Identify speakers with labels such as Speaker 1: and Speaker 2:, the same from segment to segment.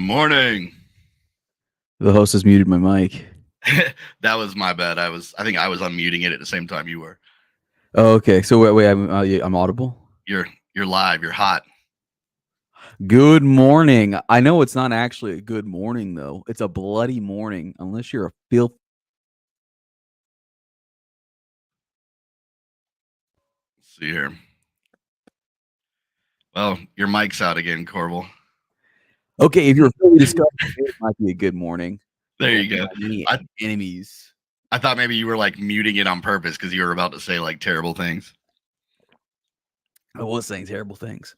Speaker 1: morning.
Speaker 2: The host has muted my mic.
Speaker 1: That was my bad. I think I was unmuting it at the same time you were.
Speaker 2: Oh, okay. So wait, I'm audible.
Speaker 1: You're live. You're hot.
Speaker 2: Good morning. I know it's not actually a good morning though. It's a bloody morning unless you're a filth.
Speaker 1: Let's see here. Well, your mic's out again, Corbel.
Speaker 2: Okay, if you're fully disgusted, it might be a good morning.
Speaker 1: There you go.
Speaker 2: Many
Speaker 1: I
Speaker 2: enemies.
Speaker 1: I thought maybe you were like muting it on purpose because you were about to say like terrible things.
Speaker 2: I was saying terrible things.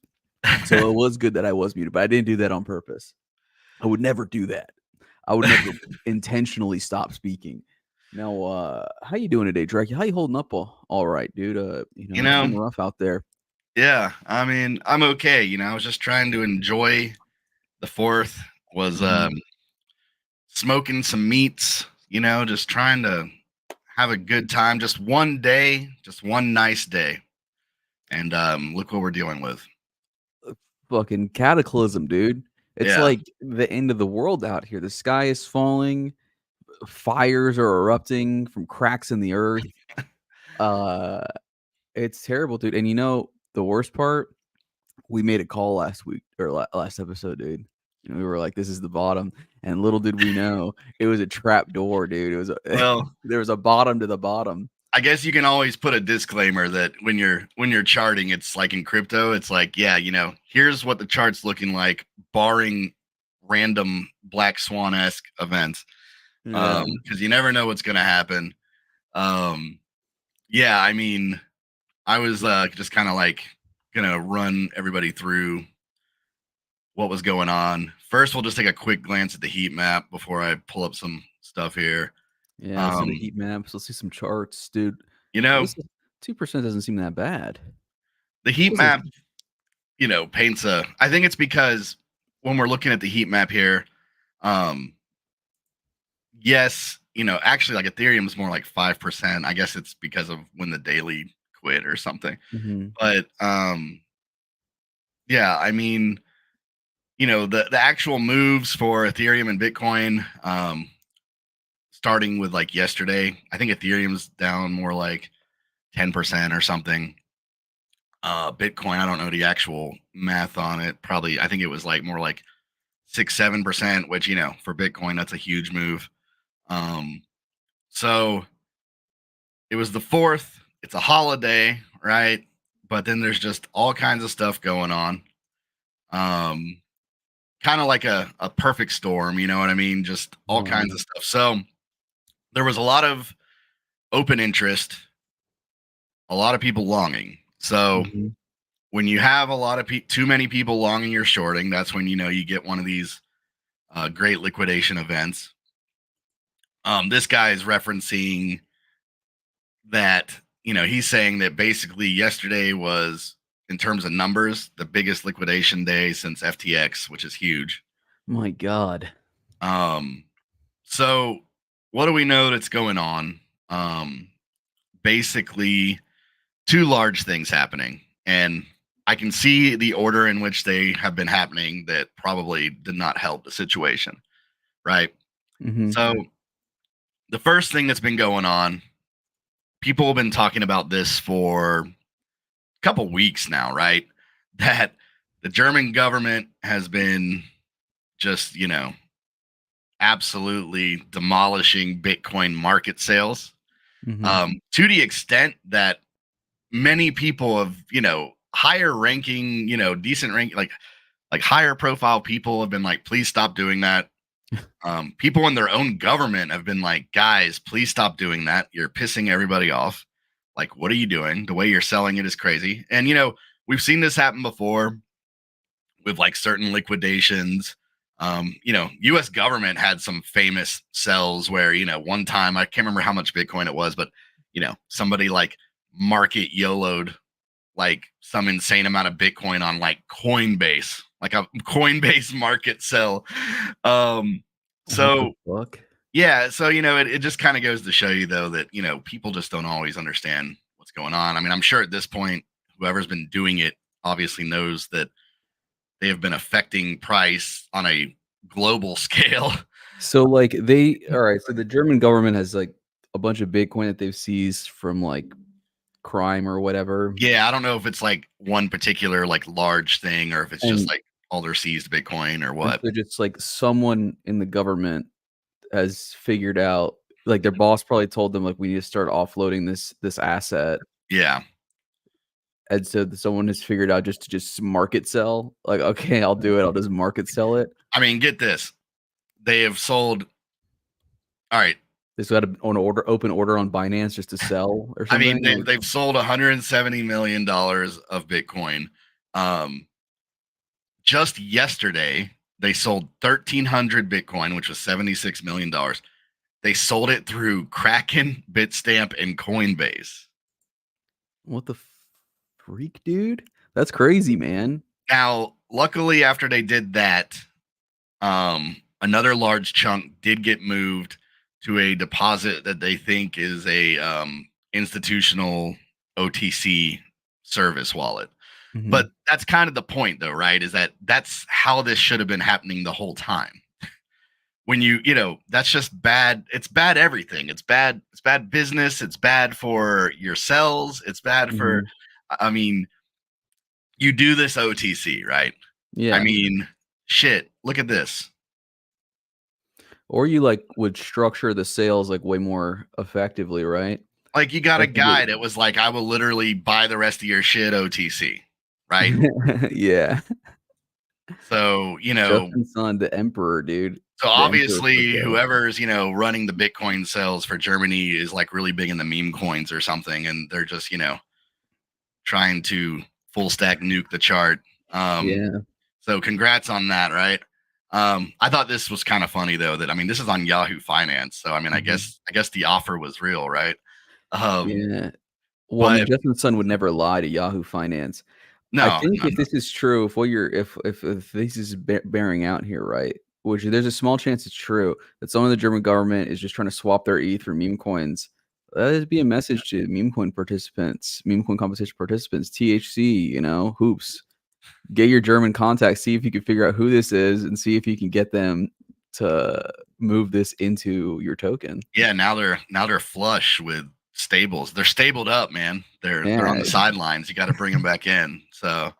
Speaker 2: So it was good that I was muted, but I didn't do that on purpose. I would never do that. I would never intentionally stop speaking. Now, how you doing today, Drake? How you holding up? All right, dude. It's been rough out there.
Speaker 1: Yeah, I mean, I'm okay. I was just trying to enjoy the 4th. Was smoking some meats. Just trying to have a good time. Just one day, just one nice day, and look what we're dealing with.
Speaker 2: Fucking cataclysm, dude. It's like the end of the world out here. The sky is falling, fires are erupting from cracks in the earth. It's terrible, dude. And the worst part, we made a call last week or last episode, dude. We were like, "This is the bottom," and little did we know it was a trap door, dude. It was there was a bottom to the bottom.
Speaker 1: I guess you can always put a disclaimer that when you're charting, it's like in crypto, it's like, yeah, here's what the chart's looking like, barring random black swan-esque events. Because you never know what's gonna happen. Yeah, I mean, I was just kind of like gonna run everybody through what was going on. First, we'll just take a quick glance at the heat map before I pull up some stuff here.
Speaker 2: Yeah, let's see the heat maps. Let's see some charts, dude. 2% doesn't seem that bad.
Speaker 1: The heat map, paints I think it's because when we're looking at the heat map here, yes, actually like Ethereum's more like 5%. I guess it's because of when the daily quit or something. But yeah, I mean, the actual moves for Ethereum and Bitcoin, starting with like yesterday, I think Ethereum's down more like 10% or something. Bitcoin, I don't know the actual math on it. Probably, I think it was like more like 6-7%, which for Bitcoin that's a huge move. So it was the 4th. It's a holiday, right? But then there's just all kinds of stuff going on. Kind of like a perfect storm, you know what I mean? Just all kinds of stuff. So there was a lot of open interest, a lot of people longing. So when you have a lot of too many people longing or shorting, that's when you get one of these great liquidation events. This guy is referencing that he's saying that basically yesterday was, in terms of numbers, the biggest liquidation day since FTX, which is huge.
Speaker 2: My God.
Speaker 1: So what do we know that's going on? Basically, two large things happening, and I can see the order in which they have been happening that probably did not help the situation, right? So the first thing that's been going on, people have been talking about this for a couple weeks now, right? That the German government has been just, absolutely demolishing Bitcoin market sales, to the extent that many people of, higher ranking, decent rank, like higher profile people have been like, please stop doing that. People in their own government have been like, guys, please stop doing that. You're pissing everybody off. Like, what are you doing? The way you're selling it is crazy. And, we've seen this happen before with like certain liquidations. US government had some famous sells where, one time, I can't remember how much Bitcoin it was, but, somebody like market YOLO'd like some insane amount of Bitcoin on like Coinbase, like a Coinbase market sell. So yeah, so it just kind of goes to show you though that people just don't always understand what's going on. I mean, I'm sure at this point whoever's been doing it obviously knows that they have been affecting price on a global scale.
Speaker 2: So like all right, so the German government has like a bunch of Bitcoin that they've seized from like crime or whatever.
Speaker 1: Yeah, I don't know if it's like one particular like large thing or if it's just
Speaker 2: And
Speaker 1: like all their seized Bitcoin or
Speaker 2: and
Speaker 1: what.
Speaker 2: so just like someone in the government has figured out, like their boss probably told them like we need to start offloading this asset.
Speaker 1: Yeah.
Speaker 2: And so someone has figured out just to just market sell. Like, okay, I'll do it. I'll just market sell it.
Speaker 1: I mean, get this. They have sold. All right.
Speaker 2: They just got an open order on Binance just to sell or
Speaker 1: I
Speaker 2: something.
Speaker 1: mean, they've sold $170 million of Bitcoin. Just yesterday, they sold 1,300 Bitcoin, which was $76 million. They sold it through Kraken, Bitstamp, and Coinbase.
Speaker 2: What the freak, dude? That's crazy, man.
Speaker 1: Now, luckily, after they did that, another large chunk did get moved to a deposit that they think is a institutional OTC service wallet.
Speaker 2: Mhm.
Speaker 1: But that's kind of the point, though, right? Is that that's how this should have been happening the whole time. When you know, that's just bad. It's bad everything. It's bad. It's bad business. It's bad for your cells. It's bad for. I mean, you do this OTC, right?
Speaker 2: Yeah.
Speaker 1: I mean, shit. Look at this.
Speaker 2: Or you like would structure the sales like way more effectively, right?
Speaker 1: Like you got a
Speaker 2: Like you
Speaker 1: guy
Speaker 2: get-
Speaker 1: that was like, I will literally buy the rest of your shit OTC, right?
Speaker 2: Yeah.
Speaker 1: So, you know,
Speaker 2: Justin Sun, the emperor, dude.
Speaker 1: so
Speaker 2: The emperor of
Speaker 1: obviously
Speaker 2: crypto.
Speaker 1: whoever's, running the Bitcoin sales for Germany is like really big in the meme coins or something. And they're just, trying to full stack nuke the chart.
Speaker 2: Yeah.
Speaker 1: So congrats on that, right? I thought this was kind of funny though, that I mean, this is on Yahoo Finance. So I mean, I
Speaker 2: Mhm.
Speaker 1: guess the offer was real, right?
Speaker 2: Yeah. Well, I mean,
Speaker 1: But
Speaker 2: Justin Sun would never lie to Yahoo Finance. I
Speaker 1: no,
Speaker 2: think
Speaker 1: no,
Speaker 2: if
Speaker 1: no.
Speaker 2: this is true, if what you're if this is bearing out here, right, which there's a small chance it's true, that some of the German government is just trying to swap their ETH for meme coins. That would be a message to meme coin participants, meme coin competition participants, THC, hoops. Get your German contacts, see if you can figure out who this is, and see if you can get them to move this into your token.
Speaker 1: Yeah, now they're flush with stables. They're stabled up, man. They're on
Speaker 2: Yeah.
Speaker 1: the sidelines. You got to bring them back in. So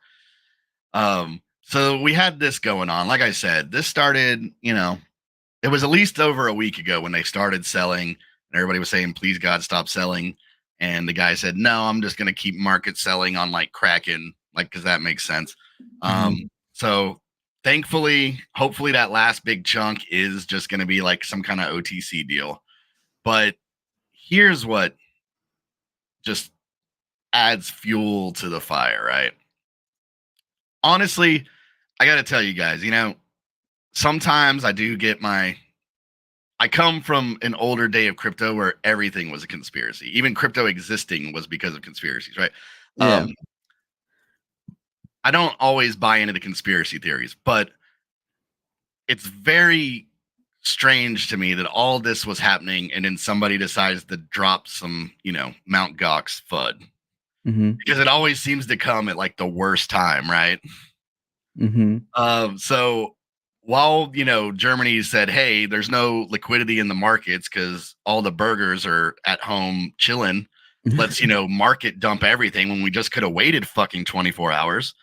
Speaker 1: we had this going on. Like I said, this started, it was at least over a week ago when they started selling, and everybody was saying, "Please God, stop selling." And the guy said, "No, I'm just going to keep market selling on like Kraken, like because that makes sense." So thankfully, hopefully, that last big chunk is just going to be like some kind of OTC deal. But here's what just adds fuel to the fire, right? Honestly, I got to tell you guys, sometimes I come from an older day of crypto where everything was a conspiracy. Even crypto existing was because of conspiracies, right?
Speaker 2: Yeah.
Speaker 1: I don't always buy into the conspiracy theories, but it's very strange to me that all this was happening and then somebody decides to drop some, Mount Gox FUD. Because it always seems to come at like the worst time, right? So while Germany said, "Hey, there's no liquidity in the markets because all the burgers are at home chilling. Let's market dump everything when we just could have waited fucking 24 hours."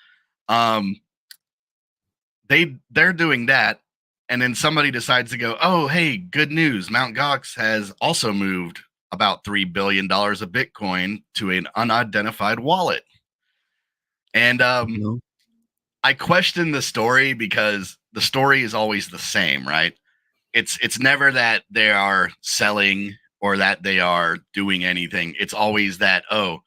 Speaker 1: They're doing that, and then somebody decides to go, "Oh, hey, good news! Mount Gox has also moved about $3 billion of Bitcoin to an unidentified wallet." And I question the story because the story is always the same, right? It's never that they are selling or that they are doing anything. It's always that, oh,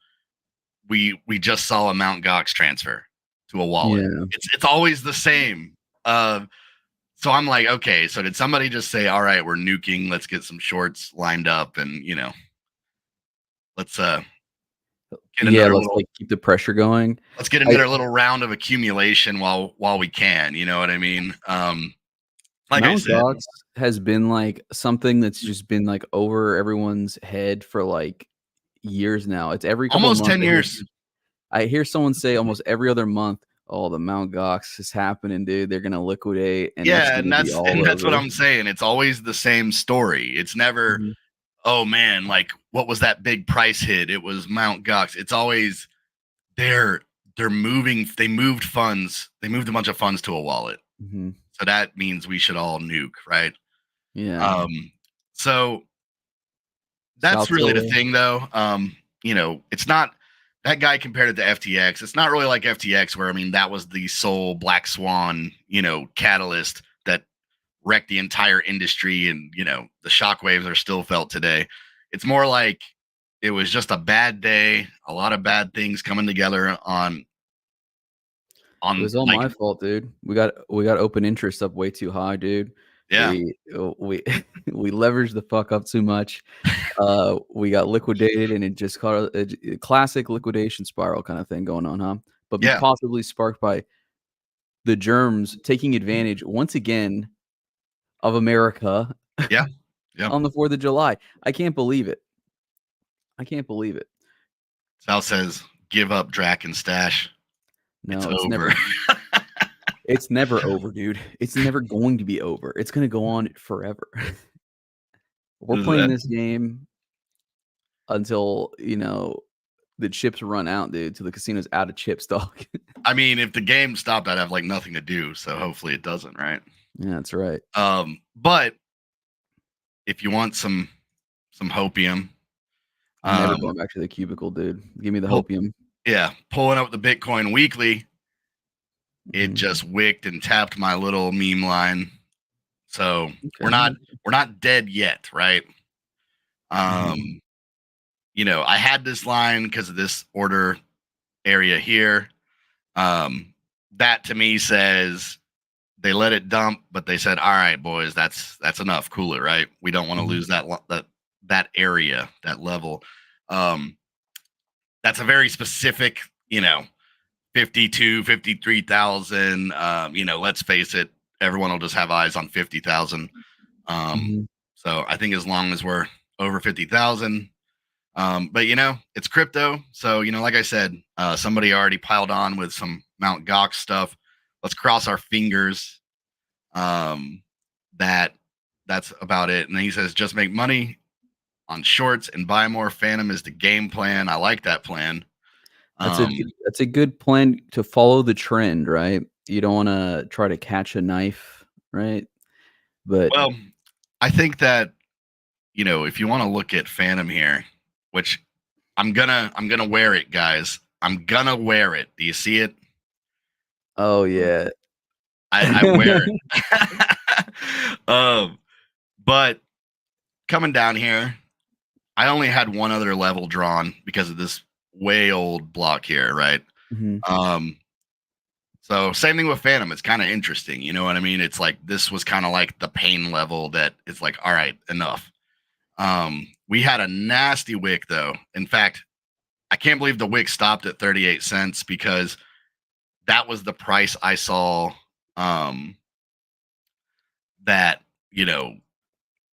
Speaker 1: we just saw a Mount Gox transfer to a wallet.
Speaker 2: Yeah.
Speaker 1: It's always the same. So I'm like, okay, so did somebody just say, "All right, we're nuking, let's get some shorts lined up and let's get
Speaker 2: Yeah,
Speaker 1: another
Speaker 2: let's
Speaker 1: little
Speaker 2: like keep the pressure going.
Speaker 1: let's get
Speaker 2: I
Speaker 1: another little round of accumulation while we can," you know what I mean? Like I
Speaker 2: Mount
Speaker 1: said,
Speaker 2: Gox has been like something that's just been like over everyone's head for like years now. It's every couple of
Speaker 1: almost
Speaker 2: months
Speaker 1: 10 years.
Speaker 2: I hear someone say almost every other month, Oh, the Mount Gox is happening, dude. They're gonna liquidate, and that's
Speaker 1: Yeah,
Speaker 2: gonna be all
Speaker 1: and that's what
Speaker 2: over.
Speaker 1: I'm saying. It's always the same story. It's never,
Speaker 2: Mhm,
Speaker 1: oh man, like what was that big price hit? It was Mount Gox. It's always they're moving. They moved funds. They moved a bunch of funds to a wallet.
Speaker 2: mhm.
Speaker 1: So that means we should all nuke, right?
Speaker 2: Yeah.
Speaker 1: So that's
Speaker 2: South
Speaker 1: really the
Speaker 2: Solo.
Speaker 1: thing, though. It's not that guy compared it to FTX. It's not really like FTX, where I mean, that was the sole black swan, catalyst that wrecked the entire industry, and the shockwaves are still felt today. It's more like it was just a bad day, a lot of bad things coming together
Speaker 2: It
Speaker 1: on
Speaker 2: was all
Speaker 1: like
Speaker 2: my fault, dude. We got open interest up way too high, dude.
Speaker 1: yeah,
Speaker 2: We we leveraged the fuck up too much. We got liquidated, and it just caught a classic liquidation spiral kind of thing going on, huh? But
Speaker 1: yeah,
Speaker 2: possibly sparked by the germs taking advantage once again of America
Speaker 1: yeah, yeah.
Speaker 2: on the 4th of July. I can't believe it. I can't believe it.
Speaker 1: Sal says, "Give up, Drac and Stash. It's
Speaker 2: No,
Speaker 1: over."
Speaker 2: it's never over, dude. It's never going to be over. It's gonna go on forever. We're playing this game until, the chips run out, dude, till the casino's out of chips, dog.
Speaker 1: I mean, if the game stopped, I'd have like nothing to do. So hopefully it doesn't, right?
Speaker 2: Yeah, that's right.
Speaker 1: But if you want some hopium,
Speaker 2: I'm never
Speaker 1: um,
Speaker 2: going back to the cubicle, dude. Give me the
Speaker 1: pull,
Speaker 2: hopium.
Speaker 1: yeah, pulling up the Bitcoin weekly, it
Speaker 2: Mhm.
Speaker 1: just wicked and tapped my little meme line. So we're
Speaker 2: Okay.
Speaker 1: not we're not dead yet, right?
Speaker 2: Mhm.
Speaker 1: Um, I had this line because of this order area here. That to me says they let it dump, but they said, "All right, boys, that's enough. Cool it, right? We don't want to
Speaker 2: Mhm.
Speaker 1: lose that area, that level." Um, that's a very specific, 52, 53,000. Let's face it, everyone will just have eyes on 50,000. Um,
Speaker 2: Mhm.
Speaker 1: so I think as long as we're over 50,000, but it's crypto. So, like I said, somebody already piled on with some Mount Gox stuff. Let's cross our fingers. Um, that that's about it. And then he says, just make money on shorts and buy more. Phantom is the game plan. I like that plan. Um,
Speaker 2: That's a good plan to follow the trend, right? You don't wanna try to catch a knife, right? But
Speaker 1: well, I think that, if you want to look at Phantom here, which I'm gonna wear it, guys. I'm gonna wear it. Do you see it?
Speaker 2: oh, yeah.
Speaker 1: I wear it. But coming down here, I only had one other level drawn because of this way old block here, right?
Speaker 2: Mhm.
Speaker 1: Um, so same thing with Phantom. It's kind of interesting, you know what I mean? It's like this was kind of like the pain level that it's like, all right, enough. We had a nasty wick though. In fact, I can't believe the wick stopped at 38 cents because that was the price I saw. Um, that you know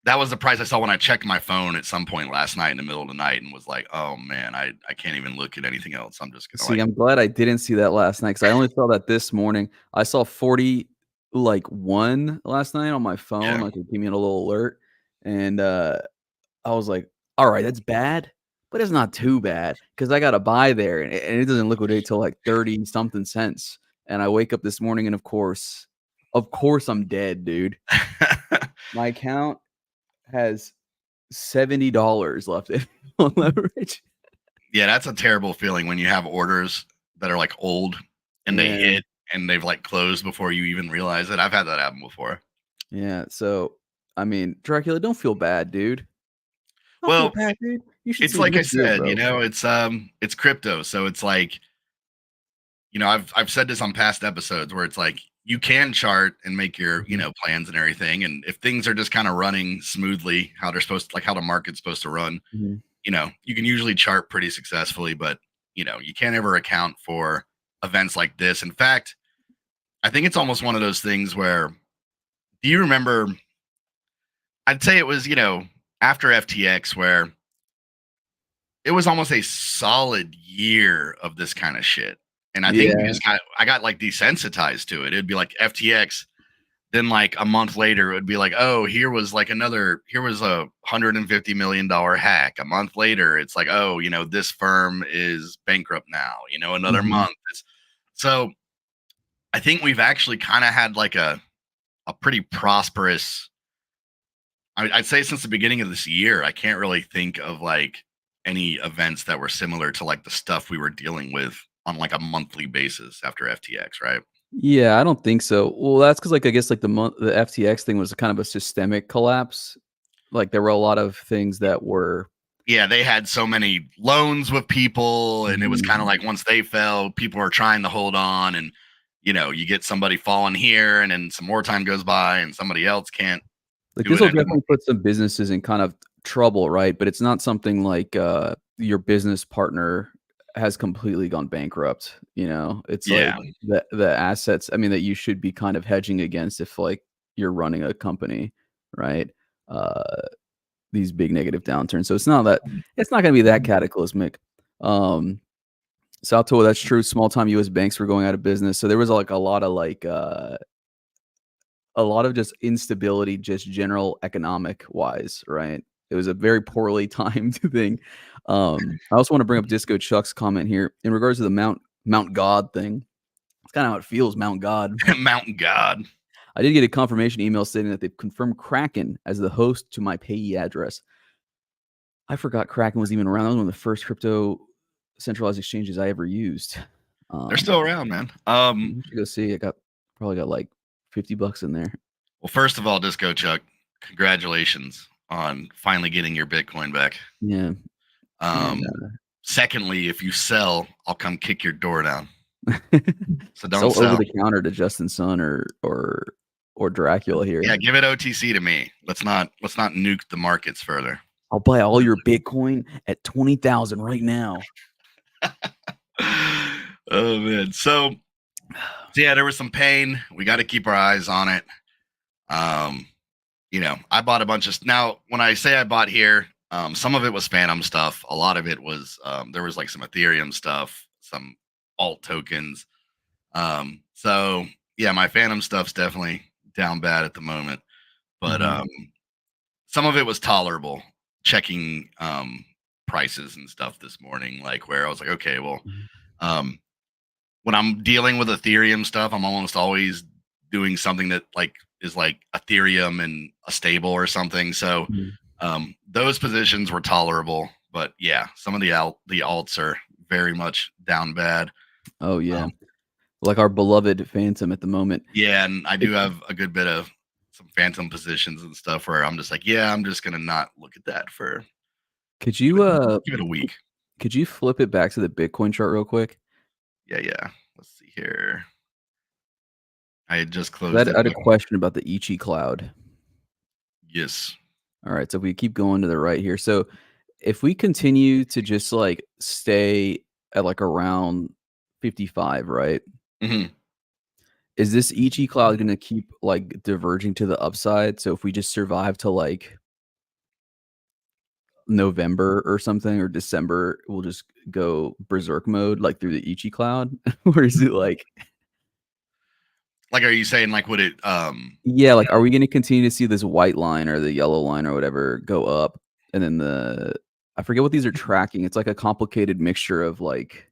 Speaker 1: that was the price I saw when I checked my phone at some point last night in the middle of the night and was like, oh man, I can't even look at anything else. I'm just gonna
Speaker 2: See,
Speaker 1: like,
Speaker 2: I'm glad I didn't see that last night because I only saw that this morning. I saw 40, like, 1 last night on my phone,
Speaker 1: yeah,
Speaker 2: like, it gave me a little alert, and, I was like, "Alright, that's bad, but it's not too bad because I got to buy there, and it doesn't liquidate till, like, 30 something cents." And I wake up this morning, and of course, I'm dead, dude. My account has $70 left in on leverage.
Speaker 1: yeah. That's a terrible feeling when you have orders that are like old and they
Speaker 2: Yeah.
Speaker 1: hit and they've like closed before you even realize it. I've had that happen before.
Speaker 2: Yeah, so, I mean, Dracula, don't feel bad, dude. Don't feel
Speaker 1: Well,
Speaker 2: bad, dude. You should
Speaker 1: it's
Speaker 2: see a
Speaker 1: like I
Speaker 2: good deal,
Speaker 1: said,
Speaker 2: bro.
Speaker 1: it's crypto, so it's like, I've said this on past episodes where it's like you can chart and make your,
Speaker 2: Mhm,
Speaker 1: plans and everything. And if things are just kind of running smoothly, how they're supposed to, like how the market's supposed to run,
Speaker 2: mhm.
Speaker 1: you can usually chart pretty successfully, but you can't ever account for events like this. In fact, I think it's almost one of those things where, do you remember? I'd say it was, after FTX where it was almost a solid year of this kind of shit. And I think I got like desensitized to it. It'd be like FTX. Then like a month later, it would be like, oh, here was a $150 million hack. A month later, it's like, oh, this firm is bankrupt now. Another month. So I think we've actually kind of had like a pretty prosperous. I'd say since the beginning of this year, I can't really think of like any events that were similar to like the stuff we were dealing with on like a monthly basis after FTX, right?
Speaker 2: Yeah, I don't think so. Well, that's because, like, I guess, like, the FTX thing was kind of a systemic collapse. Like, there were a lot of things that were
Speaker 1: Yeah, they had so many loans with people, and it was kind of like once they fell, people are trying to hold on, and you get somebody falling here, and then some more time goes by, and somebody else can't
Speaker 2: like,
Speaker 1: do
Speaker 2: this
Speaker 1: it
Speaker 2: will
Speaker 1: anymore.
Speaker 2: definitely put some businesses in kind of trouble, right? But it's not something like, your business partner has completely gone bankrupt, It's
Speaker 1: Yeah,
Speaker 2: like the assets, I mean, that you should be kind of hedging against if, like, you're running a company, right? Uh these big negative downturns. So it's not gonna be that cataclysmic. Um, South Toa, that's true. Small time US banks were going out of business. So there was like a lot of a lot of just instability, just general economic wise, right? It was a very poorly timed thing. I also want to bring up Disco Chuck's comment here in regards to the Mount God thing. It's kind of how it feels, Mount God.
Speaker 1: Mountain God.
Speaker 2: I did get a confirmation email stating that they've confirmed Kraken as the host to my payee address. I forgot Kraken was even around. That was one of the first crypto centralized exchanges I ever used.
Speaker 1: They're still around, man.
Speaker 2: You should go see. Probably got like $50 in there.
Speaker 1: Well, first of all, Disco Chuck, congratulations on finally getting your Bitcoin back.
Speaker 2: Yeah.
Speaker 1: Secondly, if you sell, I'll come kick your door down. So don't
Speaker 2: Sell
Speaker 1: sell.
Speaker 2: over the counter to Justin Sun or Dracula here.
Speaker 1: Yeah, give it OTC to me. Let's not nuke the markets further.
Speaker 2: I'll buy all your Bitcoin at 20,000 right now.
Speaker 1: Oh man. So yeah, there was some pain. We got to keep our eyes on it. I bought a bunch of now when I say I bought here, some of it was Fantom stuff. A lot of it was there was like some Ethereum stuff, some alt tokens. So yeah, my Fantom stuff's definitely down bad at the moment. But some of it was tolerable. Checking prices and stuff this morning, like where I was like, okay, well, when I'm dealing with Ethereum stuff, I'm almost always doing something that like is like Ethereum and a stable or something. So those positions were tolerable, but yeah, some of the alts are very much down bad.
Speaker 2: Oh yeah, like our beloved Fantom at the moment.
Speaker 1: Yeah, and I do have a good bit of some Fantom positions and stuff where I'm just like, yeah, I'm just gonna not look at that for.
Speaker 2: Could you
Speaker 1: give it a week?
Speaker 2: Could you flip it back to the Bitcoin chart real quick?
Speaker 1: Yeah. Let's see here. I had just closed.
Speaker 2: I had a question about the Ichi cloud.
Speaker 1: Yes.
Speaker 2: All right, so if we keep going to the right here, so if we continue to just like stay at like around 55, right? Is this Ichi cloud going to keep like diverging to the upside? So if we just survive to like November or something or December, we'll just go berserk mode like through the Ichi cloud? Or is it like
Speaker 1: are you saying like would it
Speaker 2: yeah, like are we going to continue to see this white line or the yellow line or whatever go up, and then I forget what these are tracking. It's like a complicated mixture of like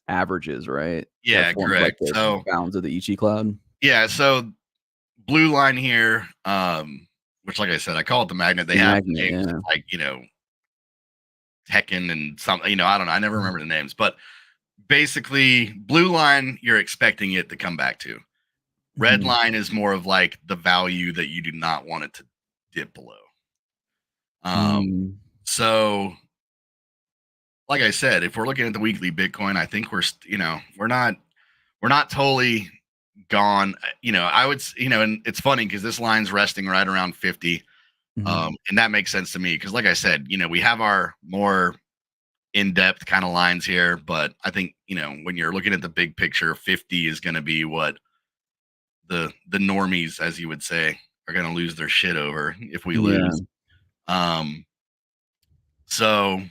Speaker 2: averages, right?
Speaker 1: Yeah, correct.
Speaker 2: Like
Speaker 1: so
Speaker 2: bounds of the Ichi cloud.
Speaker 1: Yeah, so blue line here, which like I said, I call it the magnet. They have names like Tekken and something, I don't know. I never remember the names, but basically blue line, you're expecting it to come back to. Red line is more of like the value that you do not want it to dip below. So like I said, if we're looking at the weekly Bitcoin, I think we're not totally gone. I would, and it's funny because this line's resting right around 50. And that makes sense to me because like I said, we have our more in-depth kind of lines here, but I think, when you're looking at the big picture, 50 is going to be what the normies, as you would say, are going to lose their shit over if we lose. So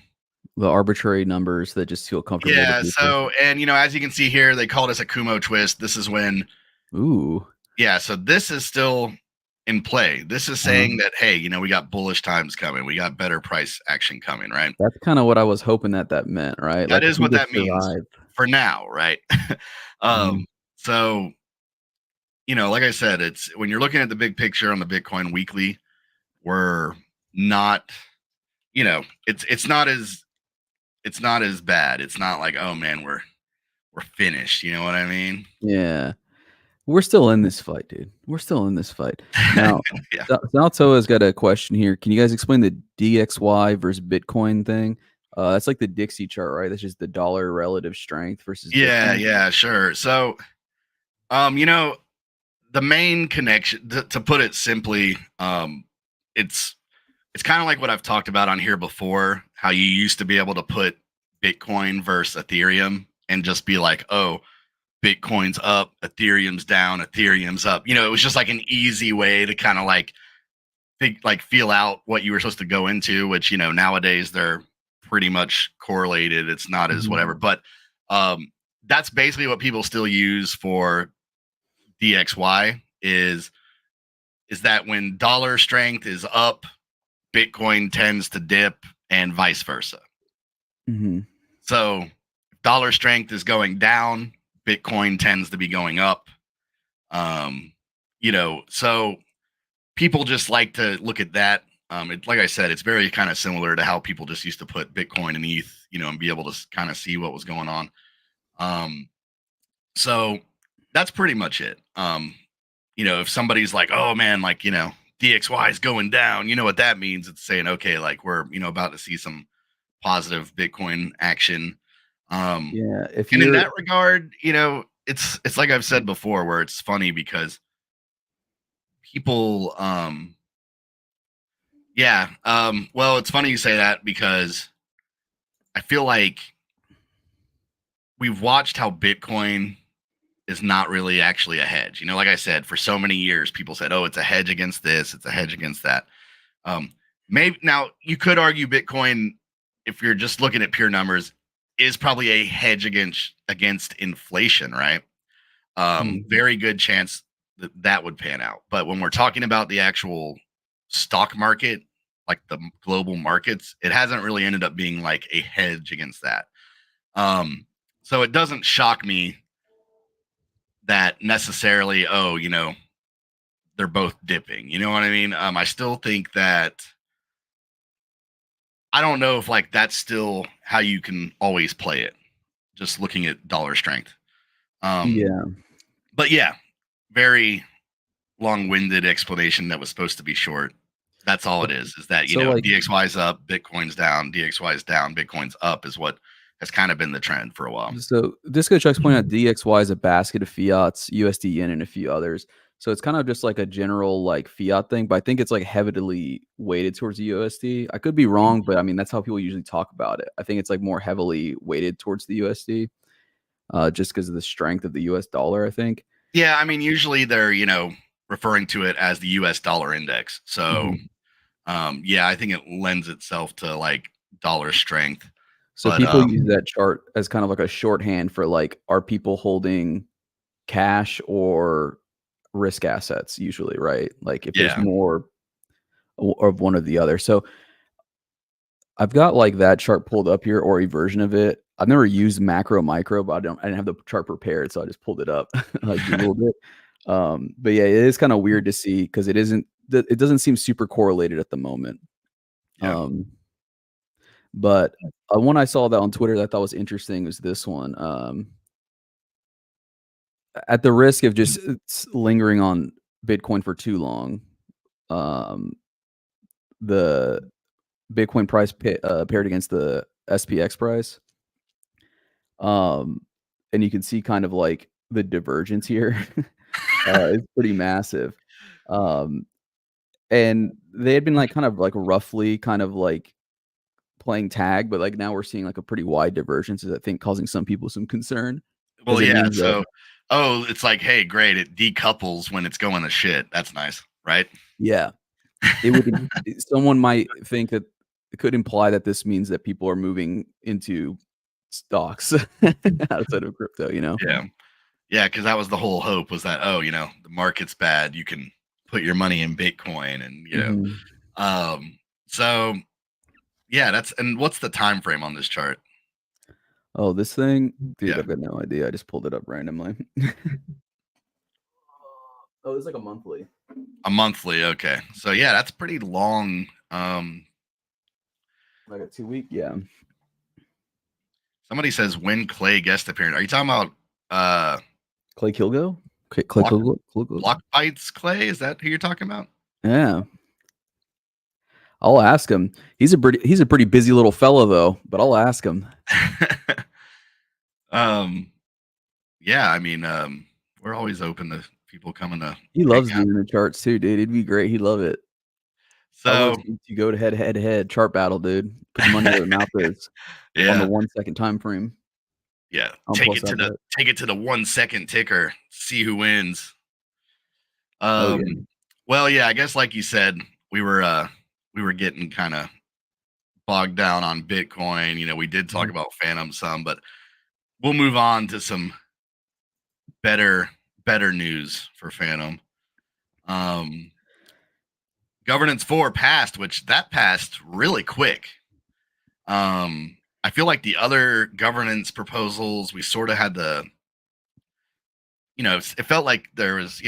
Speaker 2: the arbitrary numbers that just feel comfortable to
Speaker 1: Yeah.
Speaker 2: people.
Speaker 1: So, and as you can see here, they call this a Kumo twist. This is when,
Speaker 2: Ooh.
Speaker 1: yeah. So this is still in play. This is saying that, hey, we got bullish times coming. We got better price action coming, right?
Speaker 2: That's kind of what I was hoping that meant, right?
Speaker 1: That
Speaker 2: Like if
Speaker 1: is
Speaker 2: we
Speaker 1: what
Speaker 2: just
Speaker 1: that means
Speaker 2: survive.
Speaker 1: for now, right? So, like I said, it's when you're looking at the big picture on the Bitcoin weekly, we're not, it's not as bad. It's not like, oh man, we're finished. You know what I mean?
Speaker 2: Yeah. We're still in this fight, dude. We're still in this fight. Now,
Speaker 1: Yeah.
Speaker 2: Salto has got a question here. Can you guys explain the DXY versus Bitcoin thing? That's like the Dixie chart, right? That's just the dollar relative strength versus
Speaker 1: Yeah,
Speaker 2: Bitcoin.
Speaker 1: yeah, sure. So, the main connection, to put it simply, it's kind of like what I've talked about on here before, how you used to be able to put Bitcoin versus Ethereum and just be like, oh, Bitcoin's up, Ethereum's down, Ethereum's up. It was just like an easy way to kind of like feel out what you were supposed to go into, which nowadays they're pretty much correlated. It's not as whatever, but that's basically what people still use for DXY is that when dollar strength is up, Bitcoin tends to dip and vice versa. So dollar strength is going down, Bitcoin tends to be going up. So people just like to look at that. Like I said, it's very kind of similar to how people just used to put Bitcoin and ETH, and be able to kind of see what was going on. So that's pretty much it. If somebody's like, oh man, like, DXY is going down, you know what that means? It's saying, okay, like we're, about to see some positive Bitcoin action.
Speaker 2: Yeah, if
Speaker 1: And in
Speaker 2: you're
Speaker 1: that regard, it's like I've said before, where it's funny because people, well, it's funny you say that because I feel like we've watched how Bitcoin is not really actually a hedge. Like I said, for so many years, people said, oh, it's a hedge against this, it's a hedge against that. Maybe now you could argue Bitcoin, if you're just looking at pure numbers, is probably a hedge against inflation, right? Very good chance that would pan out. But when we're talking about the actual stock market, like the global markets, it hasn't really ended up being like a hedge against that. So it doesn't shock me that necessarily, oh, they're both dipping. You know what I mean? I still think that I don't know if like that's still how you can always play it, just looking at dollar strength.
Speaker 2: yeah.
Speaker 1: But yeah, very long-winded explanation that was supposed to be short. That's all it is that,
Speaker 2: So like
Speaker 1: DXY's up, Bitcoin's down, DXY's down, Bitcoin's up is what has kind of been the trend for a while.
Speaker 2: So Disco Chuck's pointing out DXY is a basket of fiats, USD yen, and a few others. So it's kind of just like a general like fiat thing, but I think it's like heavily weighted towards the USD. I could be wrong, but I mean that's how people usually talk about it. I think it's like more heavily weighted towards the USD, just because of the strength of the US dollar, I think.
Speaker 1: Yeah, I mean usually they're, referring to it as the US dollar index. So yeah, I think it lends itself to like dollar strength.
Speaker 2: So
Speaker 1: But
Speaker 2: people use that chart as kind of like a shorthand for like, are people holding cash or risk assets usually, right? Like if there's
Speaker 1: yeah.
Speaker 2: more of one or the other. So I've got like that chart pulled up here or a version of it. I've never used macro micro, but I didn't have the chart prepared, so I just pulled it up, like Googled it. But yeah, it is kind of weird to see because it doesn't seem super correlated at the moment.
Speaker 1: Yeah.
Speaker 2: But one I saw that on Twitter that I thought was interesting was this one. At the risk of just lingering on Bitcoin for too long, the Bitcoin price paired against the SPX price. And you can see kind of like the divergence here. It's pretty massive. And they had been like kind of like roughly kind of like playing tag, but like now we're seeing like a pretty wide divergence, is I think causing some people some concern
Speaker 1: Well,
Speaker 2: because it
Speaker 1: yeah.
Speaker 2: means that
Speaker 1: So, it's like, hey, great. It decouples when it's going to shit. That's nice, right?
Speaker 2: yeah, it would someone might think that it could imply that this means that people are moving into stocks outside of crypto, you know?
Speaker 1: Yeah, because that was the whole hope, was that, oh, the market's bad, you can put your money in Bitcoin, and so yeah, and what's the time frame on this chart?
Speaker 2: Oh, this thing? Dude,
Speaker 1: Yeah.
Speaker 2: I've got no idea. I just pulled it up randomly. Oh, it's like a monthly.
Speaker 1: A monthly, okay. So yeah, that's pretty long.
Speaker 2: Like a 2-week? Yeah.
Speaker 1: Somebody says, when Clay guest appearance. Are you talking about
Speaker 2: Clay Kilgo? Clay
Speaker 1: Block,
Speaker 2: Kilgo?
Speaker 1: Block Bites Clay? Is that who you're talking about?
Speaker 2: Yeah. I'll ask him. He's a pretty busy little fellow though, but I'll ask him.
Speaker 1: Yeah, I mean, we're always open to people coming to.
Speaker 2: He loves doing the charts too, dude. It'd be great. He'd love it.
Speaker 1: So
Speaker 2: you go to head chart battle, dude. Put your money where the mouth is.
Speaker 1: Yeah.
Speaker 2: On the 1 second time frame.
Speaker 1: Yeah. Take it to the 1 second ticker. See who wins.
Speaker 2: Yeah.
Speaker 1: Well, yeah, I guess like you said, we were getting kind of bogged down on Bitcoin. We did talk about Fantom some, but we'll move on to some better news for Fantom. Governance 4 passed, which passed really quick. I feel like the other governance proposals, we sort of had to, it felt like there was,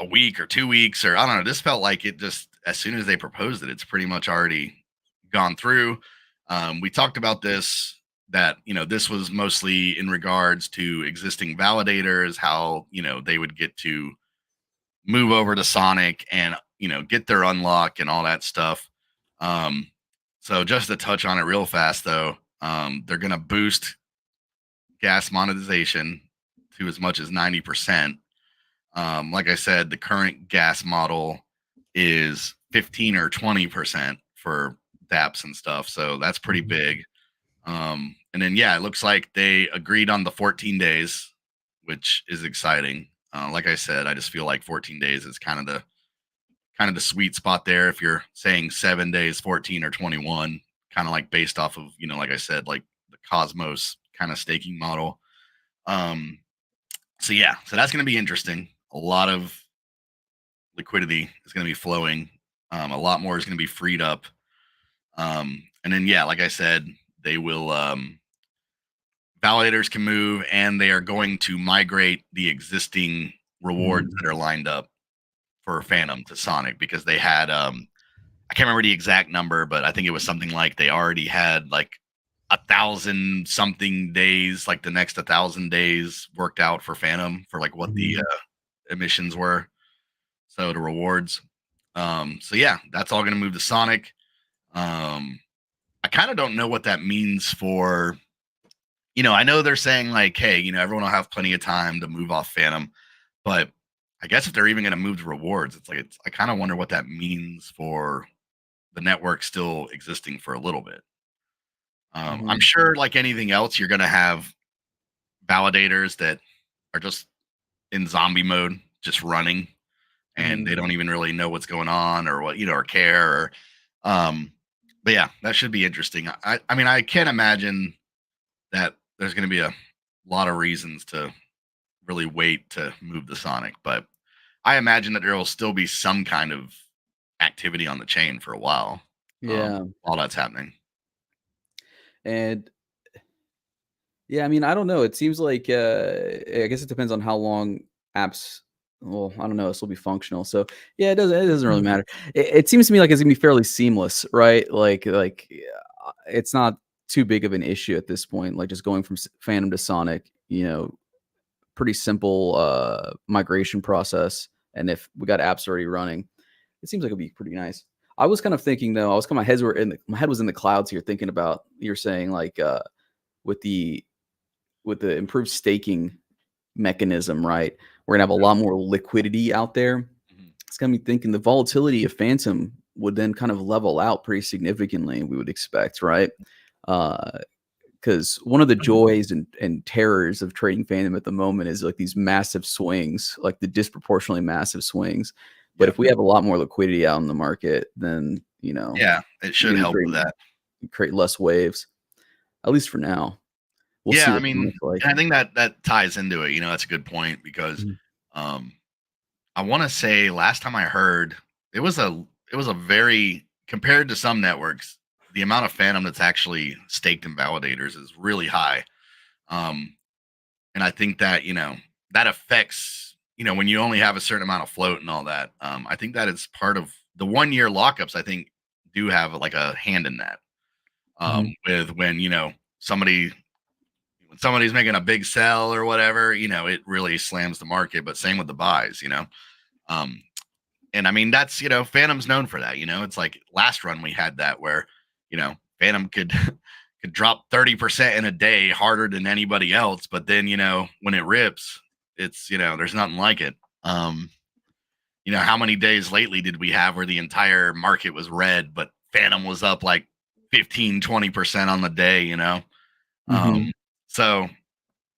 Speaker 1: a week or 2 weeks, or I don't know. This felt like it just, as soon as they proposed it, it's pretty much already gone through. We talked about this, that, this was mostly in regards to existing validators, how, they would get to move over to Sonic and, get their unlock and all that stuff. So just to touch on it real fast, though, they're going to boost gas monetization to as much as 90%. Like I said, the current gas model is 15 or 20% for dApps and stuff. So that's pretty big. And then, yeah, it looks like they agreed on the 14 days, which is exciting. Like I said, I just feel like 14 days is kind of the sweet spot there. If you're saying 7 days, 14 or 21, kind of like based off of, like I said, like the Cosmos kind of staking model. So yeah, so that's going to be interesting. A lot of liquidity is going to be flowing. A lot more is going to be freed up. And then, yeah, like I said, they will, validators can move, and they are going to migrate the existing rewards that are lined up for Fantom to Sonic, because they had, I can't remember the exact number, but I think it was something like they already had like 1,000 something days, like the next 1,000 days worked out for Fantom for like what the emissions were. So the rewards. So yeah, that's all going to move to Sonic. I kind of don't know what that means for, I know they're saying like, hey, everyone will have plenty of time to move off Fantom, but I guess if they're even going to move the rewards, it's like, I kind of wonder what that means for the network still existing for a little bit. I'm sure, like anything else, you're going to have validators that are just in zombie mode, just running, and they don't even really know what's going on or what, or care. Or, but yeah, that should be interesting. I mean, I can't imagine that there's going to be a lot of reasons to really wait to move the Sonic, but I imagine that there will still be some kind of activity on the chain for a while.
Speaker 2: Yeah.
Speaker 1: While that's happening.
Speaker 2: And yeah, I mean, I don't know. It seems like, I guess it depends on how long apps, well, I don't know, this will be functional. So yeah, it doesn't really matter. It seems to me like it's gonna be fairly seamless, right? Like it's not too big of an issue at this point. Like just going from Fantom to Sonic, pretty simple migration process. And if we got apps already running, it seems like it'd be pretty nice. I was kind of thinking though, my head was in the clouds here, thinking about, you're saying like with the improved staking mechanism, right? We're gonna have a lot more liquidity out there. It's gonna be thinking the volatility of Fantom would then kind of level out pretty significantly, we would expect, right? Because one of the joys and terrors of trading Fantom at the moment is like these massive swings, like the disproportionately massive swings. But if we have a lot more liquidity out in the market, then
Speaker 1: yeah, it should help with that.
Speaker 2: create less waves, at least for now. We'll see
Speaker 1: Yeah, I
Speaker 2: what it
Speaker 1: mean,
Speaker 2: looks like.
Speaker 1: and I think that ties into it. That's a good point because
Speaker 2: Mhm.
Speaker 1: um I want to say last time I heard it was a very compared to some networks, the amount of Phantom that's actually staked in validators is really high. Um and I think that, that affects, when you only have a certain amount of float and all that. I think that it's part of the 1 year lockups, I think do have like a hand in that.
Speaker 2: Mhm.
Speaker 1: With somebody when somebody's making a big sell or whatever, it really slams the market. But same with the buys. Um, and I mean, that's, Phantom's known for that. It's like last run we had that where, Phantom could could drop 30% in a day harder than anybody else. But then, when it rips, it's, there's nothing like it. How many days lately did we have where the entire market was red, but Phantom was up like 15-20% on the day?
Speaker 2: Mhm.
Speaker 1: Um, so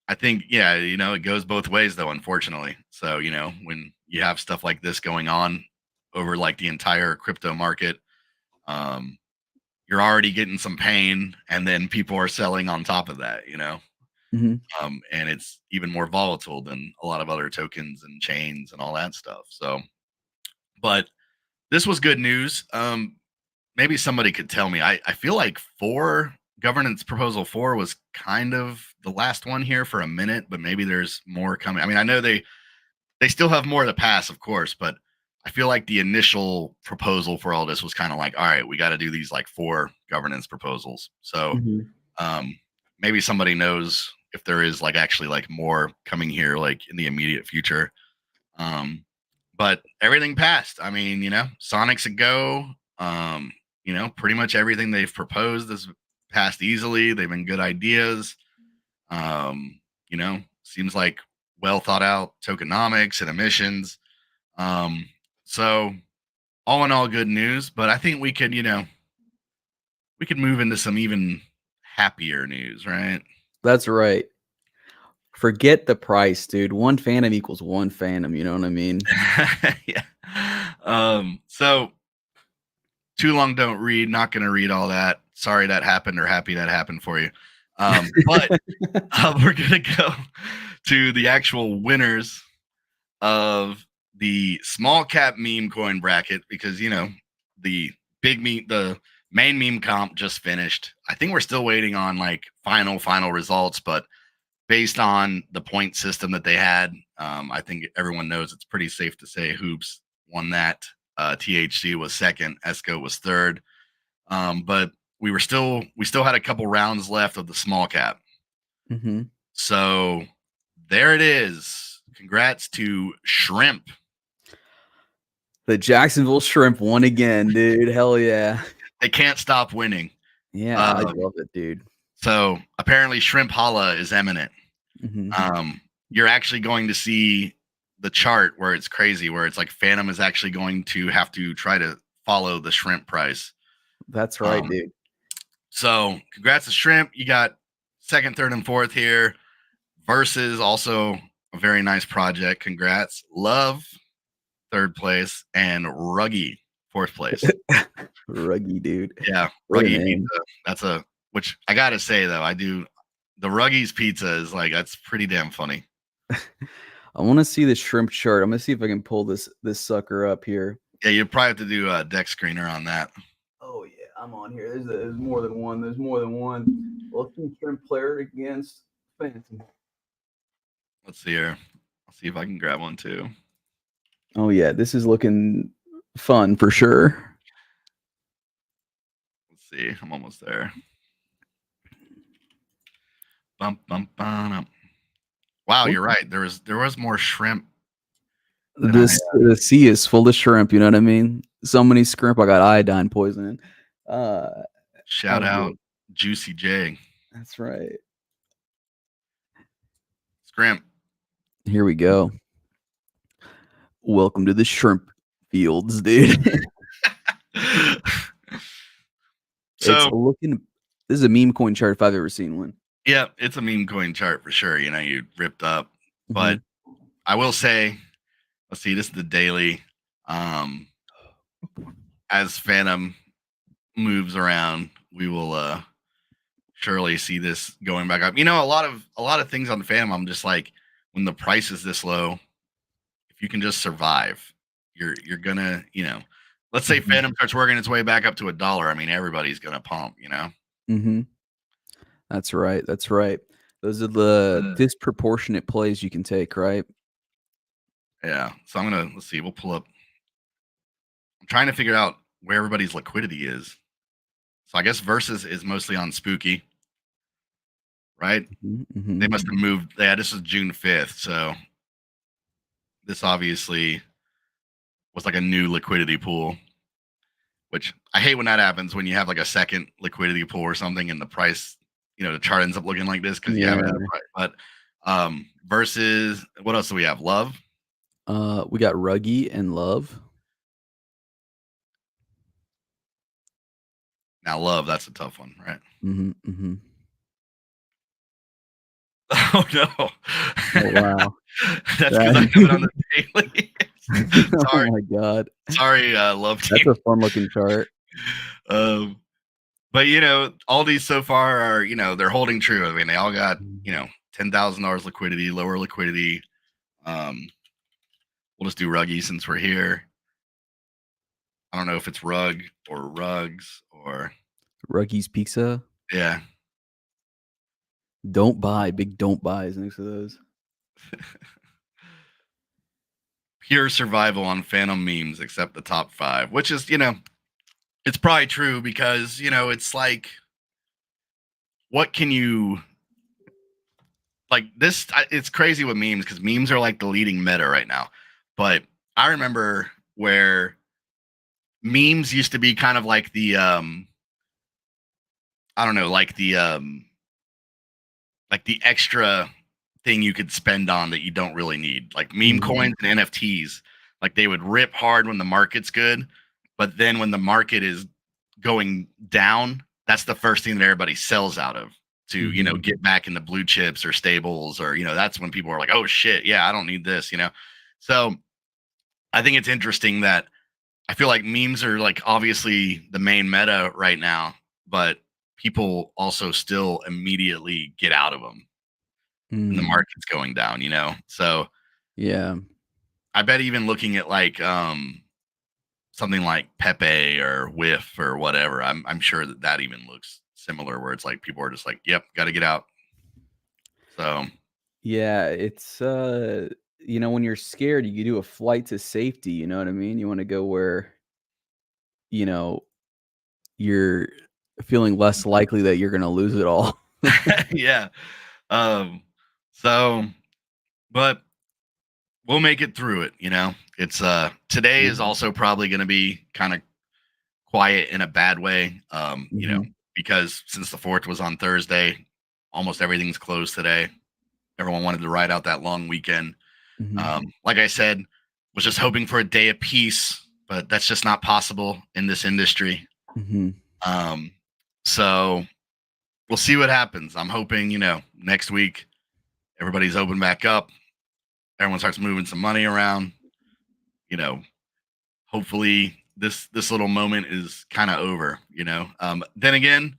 Speaker 1: I think, yeah, it goes both ways though, unfortunately. So, when you have stuff like this going on over like the entire crypto market, um, you're already getting some pain and then people are selling on top of that.
Speaker 2: Mhm.
Speaker 1: And it's even more volatile than a lot of other tokens and chains and all that stuff. So, but this was good news. Maybe somebody could tell me. I feel like governance proposal 4 was kind of the last one here for a minute, but maybe there's more coming. I mean, I know they still have more to pass, of course, but I feel like the initial proposal for all this was kind of like, all right, we got to do these like 4 governance proposals. So
Speaker 2: Mhm.
Speaker 1: um, maybe somebody knows if there is like actually like more coming here like in the immediate future. Um, but everything passed. I mean, Sonic's a go. Pretty much everything they've proposed has passed easily. They've been good ideas. Seems like well thought out tokenomics and emissions. Um, so all in all, good news. But I think we could move into some even happier news, right?
Speaker 2: That's right. Forget the price, dude. One Phantom equals one Phantom, you know what I mean?
Speaker 1: Yeah. So too long don't read, not gonna read all that. Sorry that happened or happy that happened for you. But we're gonna go to the actual winners of the small cap meme coin bracket because the the main meme comp just finished. I think we're still waiting on like final results, but based on the point system that they had, I think everyone knows it's pretty safe to say Hoops won that. THC was second, Esco was third. But we still had a couple rounds left of the small cap.
Speaker 2: Mhm.
Speaker 1: So there it is. Congrats to Shrimp.
Speaker 2: The Jacksonville Shrimp won again, dude. Hell yeah.
Speaker 1: They can't stop winning.
Speaker 2: Yeah, I
Speaker 1: Um,
Speaker 2: love it, dude.
Speaker 1: so apparently Shrimp Holla is imminent.
Speaker 2: Mhm.
Speaker 1: You're actually going to see the chart where it's crazy, where it's like Phantom is actually going to have to try to follow the shrimp price.
Speaker 2: That's right,
Speaker 1: Um,
Speaker 2: dude.
Speaker 1: so congrats to Shrimp. You got second, third, and fourth here. Versus also a very nice project. Congrats. Love, third place, and Ruggy, fourth place.
Speaker 2: Ruggy, dude.
Speaker 1: Yeah,
Speaker 2: What a
Speaker 1: Ruggy
Speaker 2: name.
Speaker 1: Pizza. Which I gotta say though, I do the Ruggy's pizza is like that's pretty damn funny.
Speaker 2: I wanna see the shrimp chart. I'm gonna see if I can pull this sucker up here.
Speaker 1: Yeah, you probably have to do a deck screener on that.
Speaker 2: Oh, yeah, I'm on here. There's more than one. There's more than one. Lucky shrimp player against Phantom.
Speaker 1: Let's see here. I'll see if I can grab one too.
Speaker 2: Oh, yeah, this is looking fun for sure.
Speaker 1: Let's see. I'm almost there. Bump, bump, bump. Wow, you're right. There was more shrimp than I
Speaker 2: The sea is full of shrimp, you know what I mean? So many shrimp, I got iodine poisoning. Uh,
Speaker 1: shout
Speaker 2: How's
Speaker 1: out
Speaker 2: it?
Speaker 1: Juicy J.
Speaker 2: That's right.
Speaker 1: Scrimp.
Speaker 2: Here we go. Welcome to the shrimp fields, dude. It's
Speaker 1: So
Speaker 2: looking this is a meme coin chart if I've ever seen one.
Speaker 1: yeah, it's a meme coin chart for sure. You ripped up. But
Speaker 2: Mhm.
Speaker 1: I will say, let's see, this is the daily. Um, as Phantom moves around, we will surely see this going back up. You know, a lot of things on the Fantom, I'm just like, when the price is this low, if you can just survive, you're gonna, let's say
Speaker 2: Mhm.
Speaker 1: Fantom starts working its way back up to $1. I mean, everybody's gonna pump,
Speaker 2: Mhm. That's right, that's right. Those are the disproportionate plays you can take, right?
Speaker 1: Yeah. So let's see, we'll pull up. I'm trying to figure out where everybody's liquidity is. So I guess Versus is mostly on Spooky, right?
Speaker 2: Mhm,
Speaker 1: They
Speaker 2: mhm.
Speaker 1: must have moved. Yeah, this is June 5th. So this obviously was like a new liquidity pool, which I hate when that happens when you have like a second liquidity pool or something and the price, the chart ends up looking like this because you have it at a
Speaker 2: Yeah.
Speaker 1: price. But Versus, what else do we have? Love.
Speaker 2: We got Ruggy and Love.
Speaker 1: Now, Love, that's a tough one, right?
Speaker 2: Mhm, mhm.
Speaker 1: Oh no.
Speaker 2: Oh, wow.
Speaker 1: That's because I have it on
Speaker 2: That
Speaker 1: the daily.
Speaker 2: Oh
Speaker 1: Sorry.
Speaker 2: my god.
Speaker 1: Sorry, Love
Speaker 2: That's
Speaker 1: Team.
Speaker 2: a fun looking chart.
Speaker 1: Um, but all these so far are, they're holding true. I mean, they all got,
Speaker 2: Mm.
Speaker 1: $10,000 liquidity, lower liquidity. We'll just do Ruggy since we're here. I don't know if it's Rug or Rugs or
Speaker 2: Ruggy's Pizza.
Speaker 1: yeah.
Speaker 2: Don't buy. Big don't buys next to those.
Speaker 1: Pure survival on Phantom memes, except the top 5, which is, it's probably true because, it's like, what can you like this? It's crazy with memes because memes are like the leading meta right now. But I remember where memes used to be kind of like the I don't know, like the extra thing you could spend on that you don't really need. Like meme
Speaker 2: Mhm,
Speaker 1: coins and NFTs. Like they would rip hard when the market's good, but then when the market is going down, that's the first thing that everybody sells out of to,
Speaker 2: mhm,
Speaker 1: get back into blue chips or stables or, that's when people are like, "Oh shit, yeah, I don't need this." So, I think it's interesting that I feel like memes are like obviously the main meta right now, but people also still immediately get out of them when the
Speaker 2: mm.
Speaker 1: market's going down. So
Speaker 2: Yeah.
Speaker 1: I bet even looking at like something like Pepe or Whiff or whatever, I'm sure that even looks similar where it's like people are just like, "Yep, got to get out." So
Speaker 2: Yeah, it's, when you're scared, you do a flight to safety, you know what I mean? You wanna go where, you know, you're feeling less likely that you're gonna lose it all.
Speaker 1: yeah. Um so but we'll make it through it. It's today is
Speaker 2: Mhm,
Speaker 1: also probably going to be kind of quiet in a bad way.
Speaker 2: mhm,
Speaker 1: Because since the 4th was on Thursday, almost everything's closed today. Everyone wanted to ride out that long weekend.
Speaker 2: mhm,
Speaker 1: Like I said, was just hoping for a day of peace, but that's just not possible in this industry.
Speaker 2: mhm.
Speaker 1: Um, so we'll see what happens. I'm hoping, next week everybody's open back up. Everyone starts moving some money around. You know, hopefully this little moment is kind of over. Then again,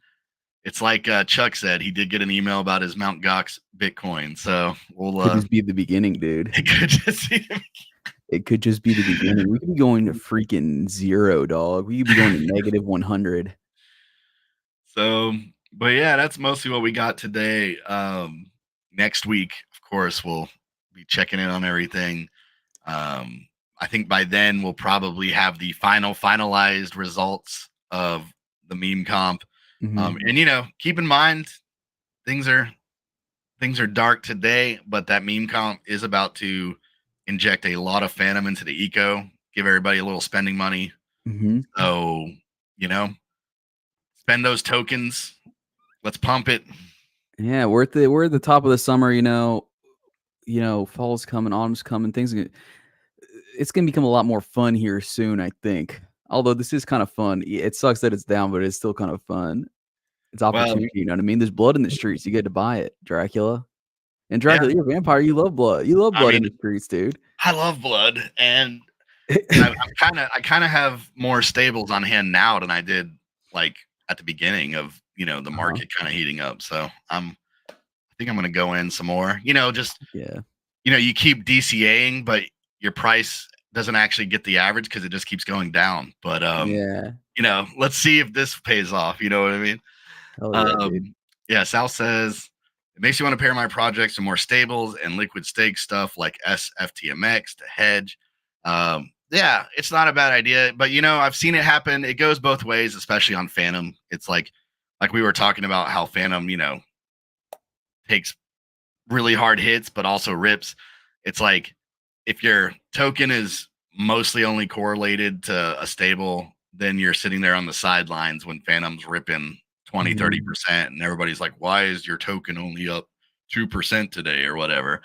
Speaker 1: it's like Chuck said, he did get an email about his Mount Gox Bitcoin. So we'll
Speaker 2: Could just be the beginning, dude.
Speaker 1: it could just be
Speaker 2: It could just be the beginning. We could be going to freaking 0, dog. We could be going to negative 100.
Speaker 1: so. But yeah, that's mostly what we got today. Next week, of course, we'll be checking in on everything. Um, I think by then we'll probably have the finalized results of the meme comp.
Speaker 2: Mhm,
Speaker 1: And keep in mind things are dark today, but that meme comp is about to inject a lot of Phantom into the eco, give everybody a little spending money.
Speaker 2: mhm.
Speaker 1: So, you know, spend those tokens. Let's pump it.
Speaker 2: Yeah, we're at the top of the summer, fall's coming, autumn's coming, it's gonna become a lot more fun here soon, I think. Although this is kind of fun. It sucks that it's down, but it's still kind of fun. It's
Speaker 1: Well,
Speaker 2: opportunity, you know what I mean? There's blood in the streets. You get to buy it, Dracula. And
Speaker 1: yeah.
Speaker 2: Dracula, you're a vampire. You love blood. You love
Speaker 1: I
Speaker 2: blood
Speaker 1: mean,
Speaker 2: in the streets, dude.
Speaker 1: I love blood, and I kind of have more stables on hand now than I did like at the beginning of, the market kind of heating up. So I think I'm going to go in some more, just, you keep DCAing, but your price doesn't actually get the average because it just keeps going down. But, let's see if this pays off. You know what I mean?
Speaker 2: Oh, dude.
Speaker 1: Yeah. Sal says, it makes you want to pair my projects to more stables and liquid stake stuff like SFTMX to hedge. Yeah, it's not a bad idea, but I've seen it happen. It goes both ways, especially on Fantom. It's like we were talking about how Fantom, takes really hard hits, but also rips. It's like if your token is mostly only correlated to a stable, then you're sitting there on the sidelines when Fantom's ripping 20, 30%, and everybody's like, why is your token only up 2% today or whatever?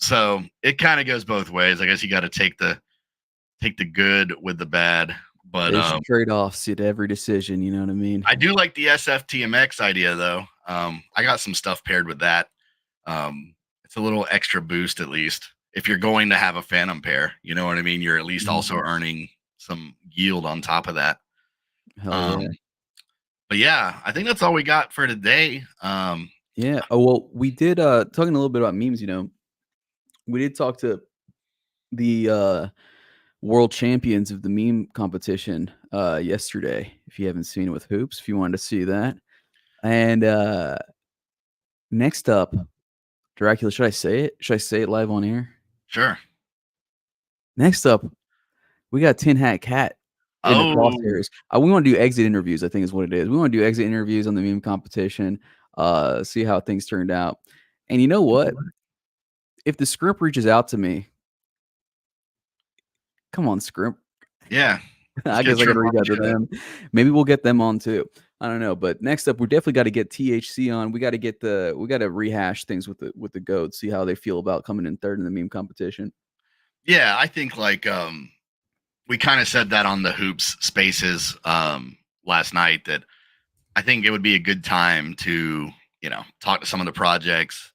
Speaker 1: So it kind of goes both ways. I guess you got to take the good with the bad. But
Speaker 2: there's trade-offs to every decision, you know what I mean?
Speaker 1: I do like the SFTMX idea though. I got some stuff paired with that. It's a little extra boost, at least if you're going to have a Fantom pair, you know what I mean? You're at least also earning some yield on top of that.
Speaker 2: Hell yeah.
Speaker 1: But yeah, I think that's all we got for today.
Speaker 2: Yeah. Oh, well, we did talking a little bit about memes, we did talk to the world champions of the meme competition yesterday. If you haven't seen it with Hoops, if you wanted to see that. And next up, Dracula, should I say it? Should I say it live on air?
Speaker 1: Sure.
Speaker 2: Next up, we got Tin Hat Cat in the crosshairs. We want to do exit interviews, I think is what it is. We want to do exit interviews on the meme competition, see how things turned out. And you know what? If the Scrimp reaches out to me, come on, Scrimp.
Speaker 1: Yeah.
Speaker 2: I guess I got to reach out to them. Maybe we'll get them on too. I don't know. But next up, we definitely got to get THC on. We got to rehash things with the GOAT, see how they feel about coming in third in the meme competition.
Speaker 1: Yeah, I think we kind of said that on the Hoops Spaces last night, that I think it would be a good time to talk to some of the projects,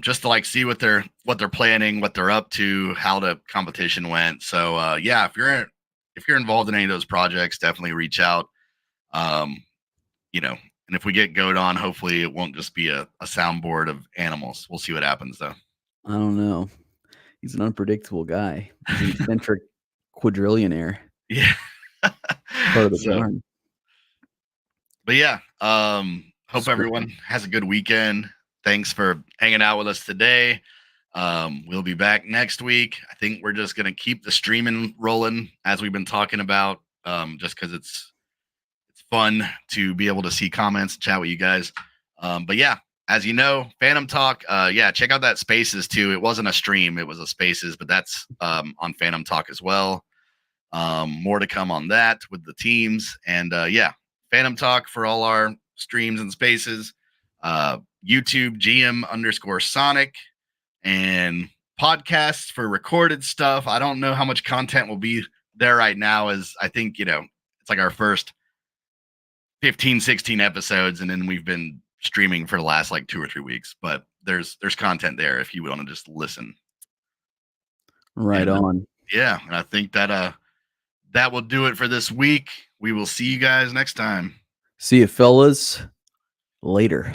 Speaker 1: just to see what they're planning, what they're up to, how the competition went. So yeah, if you're involved in any of those projects, definitely reach out. And if we get GOAT on, hopefully it won't just be a soundboard of animals. We'll see what happens though.
Speaker 2: I don't know. He's an unpredictable guy. He's an eccentric quadrillionaire.
Speaker 1: Yeah.
Speaker 2: Part of the charm.
Speaker 1: But yeah, hope everyone has a good weekend. Thanks for hanging out with us today. We'll be back next week. I think we're just going to keep the streaming rolling as we've been talking about, just because it's fun to be able to see comments and chat with you guys. But yeah, as you know, Fantom Talk, yeah, check out that Spaces too. It wasn't a stream, it was a Spaces, but that's on Fantom Talk as well. More to come on that with the teams. And yeah, Fantom Talk for all our streams and Spaces. YouTube GM_Sonic, and podcasts for recorded stuff. I don't know how much content will be there right now, as I think, it's like our first 15, 16 episodes, and then we've been streaming for the last 2 or 3 weeks, but there's content there if you want to just listen.
Speaker 2: Right on.
Speaker 1: Yeah, and I think that that will do it for this week. We will see you guys next time.
Speaker 2: See you, fellas. Later.